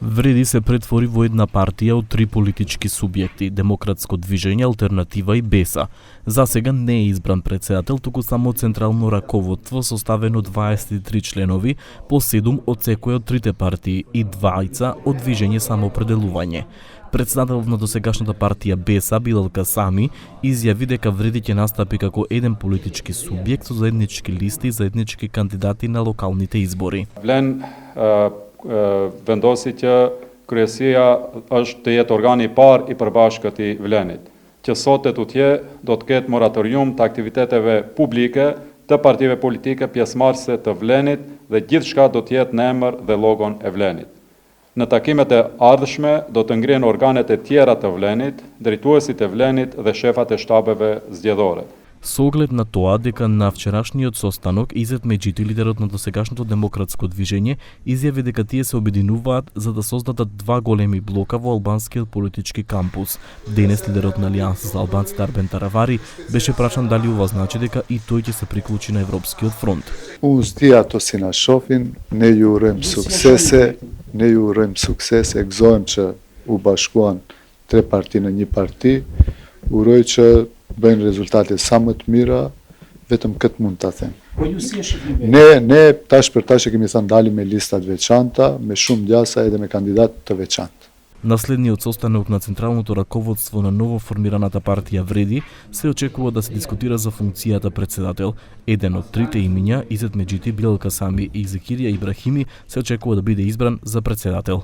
Вреди се претвори во една партија од три политички субјекти: Демократско движење, Алтернатива и БЕСА. За сега не е избран председател, туку само централно раководство составено 23 членови, по 7 од секоја од трите партии и 2 од Движење самоопределување. Председател на досегашната партија БЕСА, Билал Касами, изјави дека Вреди ќе настапи како еден политички субјект со заеднички листи и заеднички кандидати на локалните избори. Vendosi që kryesia është të jetë organi I parë I përbashkët I Vlenit, që sot do të ketë moratorium të aktiviteteve publike të partive politike pjesëmarrëse të Vlenit dhe gjithçka do të jetë në emër dhe logon e Vlenit. Në takimet e ardhshme do të ngrihen organet e tjera të Vlenit, drejtuesit e Vlenit dhe shefat e shtabeve zgjedhore. Со оглед на тоа дека на вчерашниот состанок Изет Меджити, лидерот на досегашното демократско движење, изјави дека тие се обединуваат за да создадат два големи блока во албанскиот политички кампус. Денес лидерот на Алијанса за албанците Арбен Таравари беше прашан дали ова значи дека и тој ќе се приклучи на Европскиот фронт. Unë s'dia ato si na shohin, ne ju urojmë suksese, gëzojmë që u bashkuan tre parti në një parti, uroj që bëjnë rezultate sa më të mira, vetëm këtë mund ta them. Po ju si e shihni? Ne tash për tash kemi thënë dalim me lista të veçanta, me shumë gjasa edhe me kandidat të veçantë. На следниот состанок на централното раководство на ново формираната партија Вреди се очекува да се дискутира за функцијата председател. Еден од трите имиња, Изет Меджити, Билал Касами и Закирија Ибрахими, се очекува да биде избран за председател.